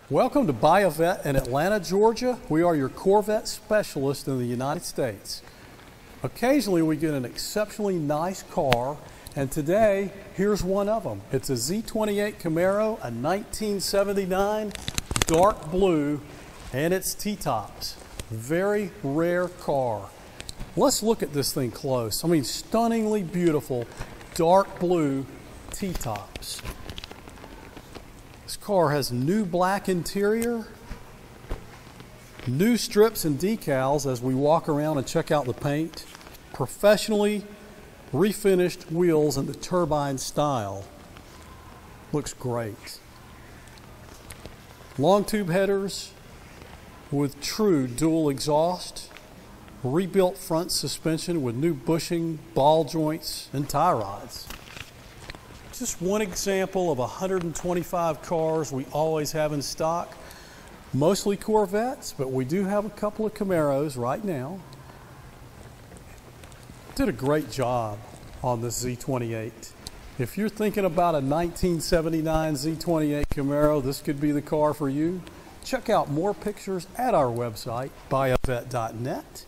Welcome to Buy a Vet in Atlanta, Georgia. We are your Corvette specialist in the United States. Occasionally we get an exceptionally nice car, and today here's one of them. It's a Z28 Camaro, a 1979 dark blue, and it's T-tops. Very rare car. Let's look at this thing close. I mean, stunningly beautiful dark blue T-tops. This car has new black interior, new strips and decals as we walk around and check out the paint, professionally refinished wheels in the turbine style. Looks great. Long tube headers with true dual exhaust, rebuilt front suspension with new bushing, ball joints, and tie rods. Just one example of 125 cars we always have in stock. Mostly Corvettes, but we do have a couple of Camaros right now. Did a great job on this Z28. If you're thinking about a 1979 Z28 Camaro, this could be the car for you. Check out more pictures at our website, buyavet.net.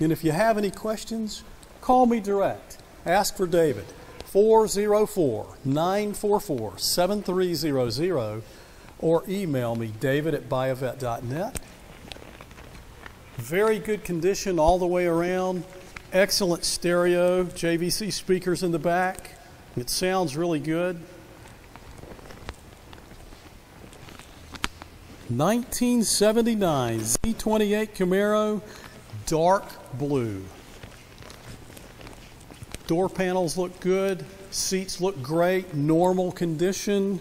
And if you have any questions, call me direct. Ask for David. 404-944-7300 or email me david@buyavet.net. Very good condition all the way around. Excellent stereo, JVC speakers in the back. It sounds really good. 1979 Z28 Camaro, dark blue. Door panels look good, seats look great, normal condition.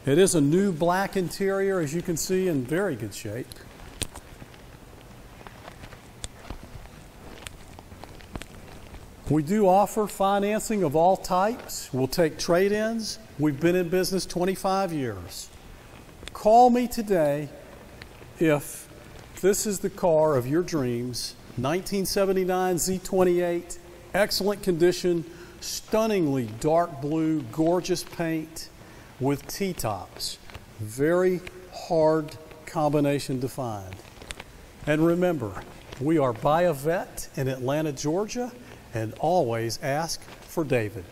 It is a new black interior, as you can see, in very good shape. We do offer financing of all types. We'll take trade-ins. We've been in business 25 years. Call me today if this is the car of your dreams. 1979 Z28. Excellent condition, stunningly dark blue, gorgeous paint with T-tops. Very hard combination to find. And remember, we are Buy a Vet in Atlanta, Georgia, and always ask for David.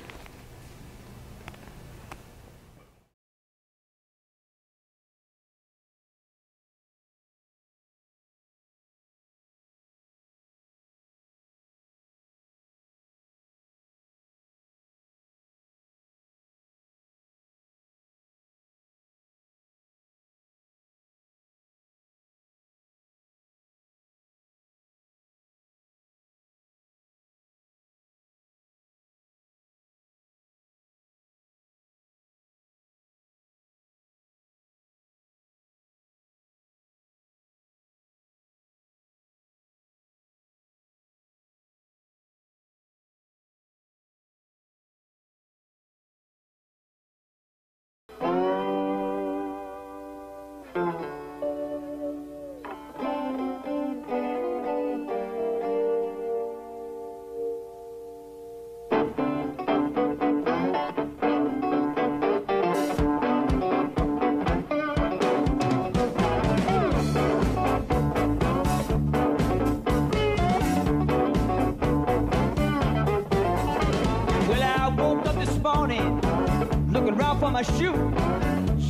Looking around for my shoe.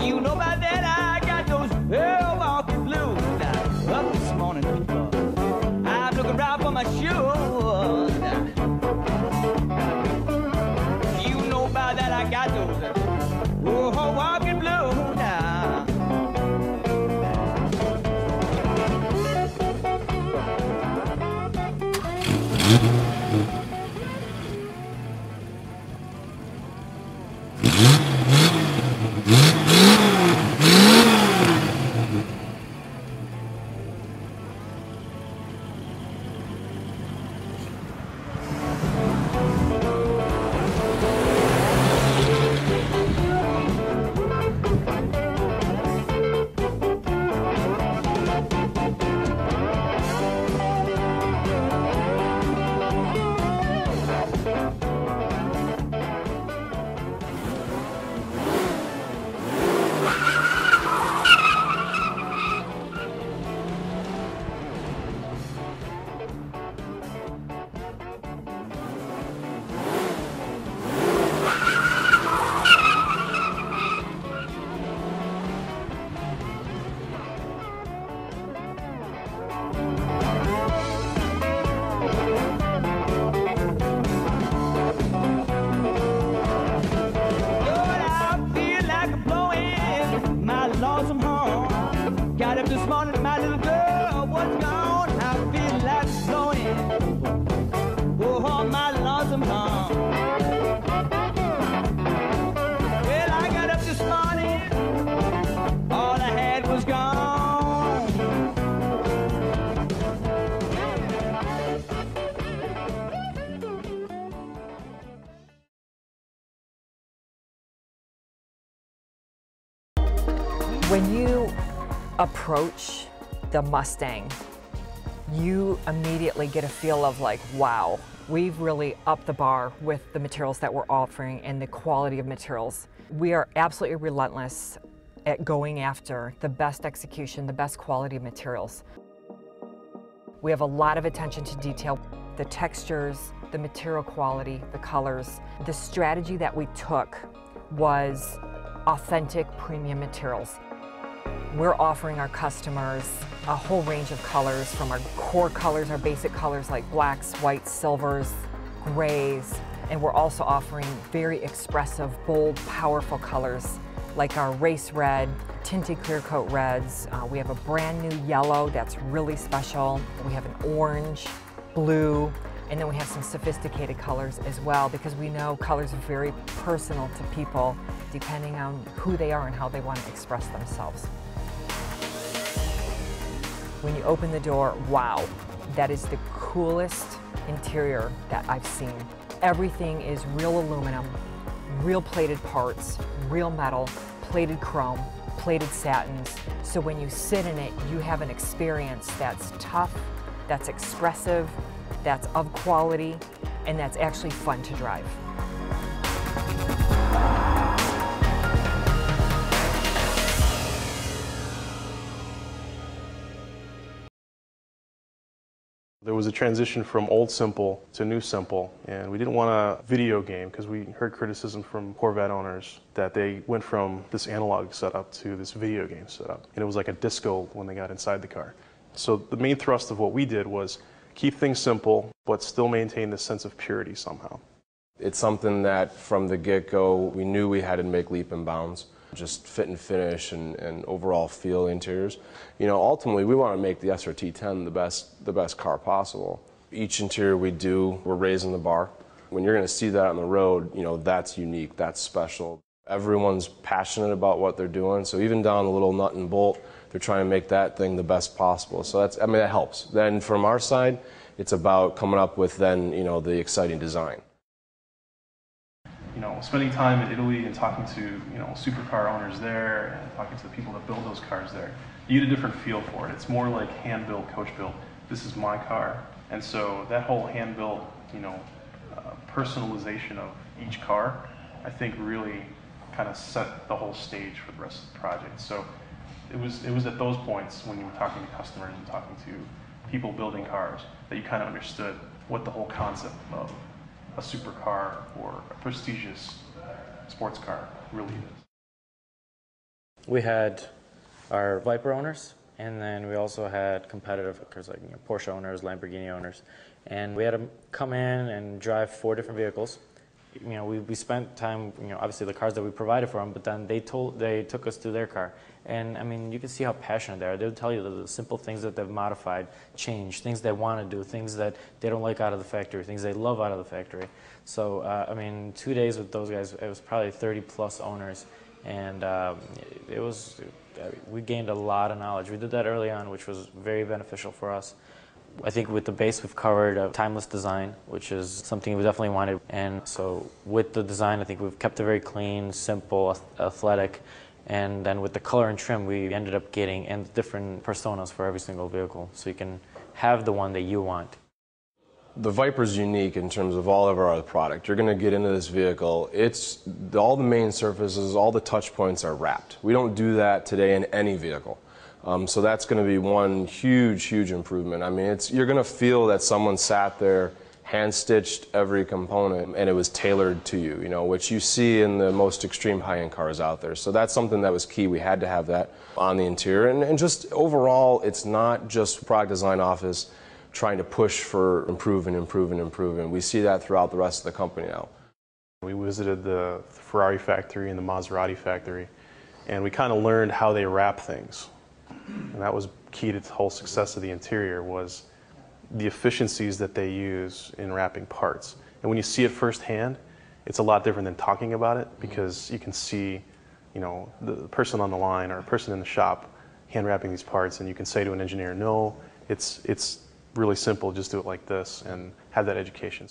You know about that, I got those Milwaukee blues. Now, up this morning, people, I'm looking around for my shoes. You know about that, I got those Milwaukee blues. Now. Got up this morning, my little girl was gone. I feel like blowing. Oh, my lonesome home. Well, I got up this morning, all I had was gone. When you approach the Mustang, you immediately get a feel of like, wow, we've really upped the bar with the materials that we're offering and the quality of materials. We are absolutely relentless at going after the best execution, the best quality of materials. We have a lot of attention to detail, the textures, the material quality, the colors. The strategy that we took was authentic premium materials. We're offering our customers a whole range of colors, from our core colors, our basic colors like blacks, whites, silvers, grays, and we're also offering very expressive, bold, powerful colors like our race red, tinted clear coat reds. We have a brand new yellow that's really special. We have an orange, blue, and then we have some sophisticated colors as well, because we know colors are very personal to people depending on who they are and how they want to express themselves. When you open the door, wow, that is the coolest interior that I've seen. Everything is real aluminum, real plated parts, real metal, plated chrome, plated satins. So when you sit in it, you have an experience that's tough, that's expressive, that's of quality, and that's actually fun to drive. There was a transition from old Simple to new Simple, and we didn't want a video game because we heard criticism from Corvette owners that they went from this analog setup to this video game setup, and it was like a disco when they got inside the car. So the main thrust of what we did was keep things simple, but still maintain this sense of purity somehow. It's something that from the get-go we knew we had to make leap and bounds. Just fit and finish and overall feel interiors. You know, ultimately we want to make the SRT10 the best car possible. Each interior we do, we're raising the bar. When you're going to see that on the road, you know, that's unique, that's special. Everyone's passionate about what they're doing, so even down the little nut and bolt, they're trying to make that thing the best possible. So that's, I mean, that helps. Then from our side, it's about coming up with then, you know, the exciting design. You know, spending time in Italy and talking to, you know, supercar owners there and talking to the people that build those cars there, you get a different feel for it. It's more like hand-built, coach-built. This is my car. And so that whole hand-built, you know, personalization of each car, I think really kind of set the whole stage for the rest of the project. So it was at those points when you were talking to customers and talking to people building cars that you kind of understood what the whole concept of a supercar or a prestigious sports car really is. We had our Viper owners, and then we also had competitive cars like, you know, Porsche owners, Lamborghini owners, and we had them come in and drive 4 different vehicles. You know, we spent time, you know, obviously the cars that we provided for them, but then they took us to their car. And I mean, you can see how passionate they are. They'll tell you the simple things that they've modified, change, things they want to do, things that they don't like out of the factory, things they love out of the factory. So, I mean, 2 days with those guys, it was probably 30 plus owners, and we gained a lot of knowledge. We did that early on, which was very beneficial for us. I think with the base we've covered a timeless design, which is something we definitely wanted. And so with the design, I think we've kept it very clean, simple, athletic. And then with the color and trim, we ended up getting and different personas for every single vehicle. So you can have the one that you want. The Viper's unique in terms of all of our other product. You're going to get into this vehicle, all the main surfaces, all the touch points are wrapped. We don't do that today in any vehicle. So that's going to be one huge, huge improvement. I mean, you're going to feel that someone sat there, hand-stitched every component, and it was tailored to you, you know, which you see in the most extreme high-end cars out there. So that's something that was key. We had to have that on the interior. And just overall, it's not just product design office trying to push for improve and improve and improve, and we see that throughout the rest of the company now. We visited the Ferrari factory and the Maserati factory, and we kind of learned how they wrap things. And that was key to the whole success of the interior, was the efficiencies that they use in wrapping parts. And when you see it firsthand, it's a lot different than talking about it, because you can see, you know, the person on the line or a person in the shop hand wrapping these parts, and you can say to an engineer, no, it's really simple, just do it like this, and have that education.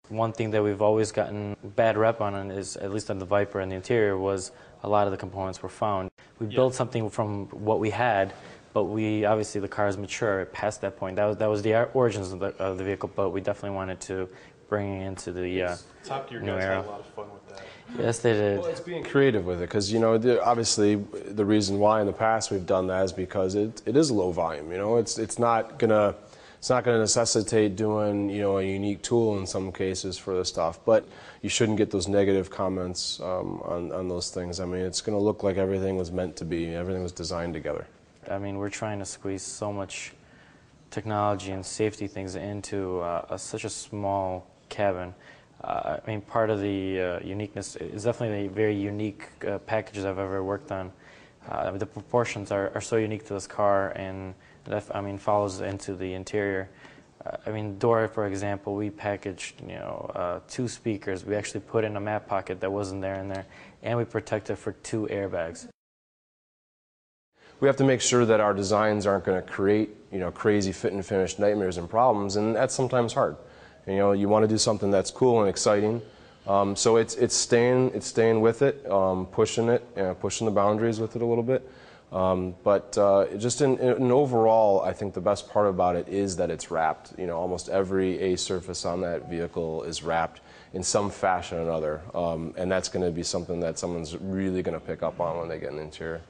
One thing that we've always gotten bad rep on is, at least on the Viper and the interior, was a lot of the components were found. We built something from what we had, but we obviously, the car is mature past that point. That was the origins of the vehicle, but we definitely wanted to bring it into the Top Gear new guys era. had a lot of fun with that. Yes, they did. Well, it's being creative with it, because, you know, obviously the reason why in the past we've done that is because it is low volume. You know, it's not gonna necessitate doing, you know, a unique tool in some cases for this stuff, but you shouldn't get those negative comments on those things. I mean, it's going to look like everything was meant to be, everything was designed together. I mean, we're trying to squeeze so much technology and safety things into such a small cabin. I mean, part of the uniqueness is definitely a very unique packages I've ever worked on. The proportions are so unique to this car, and that, I mean, follows into the interior. I mean, door, for example, we packaged, you know, 2 speakers. We actually put in a map pocket that wasn't there in there, and we protected for 2 airbags. We have to make sure that our designs aren't going to create, you know, crazy fit and finish nightmares and problems, and that's sometimes hard. You know, you want to do something that's cool and exciting. So it's staying with it, pushing it, pushing the boundaries with it a little bit. But just in overall, I think the best part about it is that it's wrapped. You know, almost every A surface on that vehicle is wrapped in some fashion or another, and that's going to be something that someone's really going to pick up on when they get in the interior.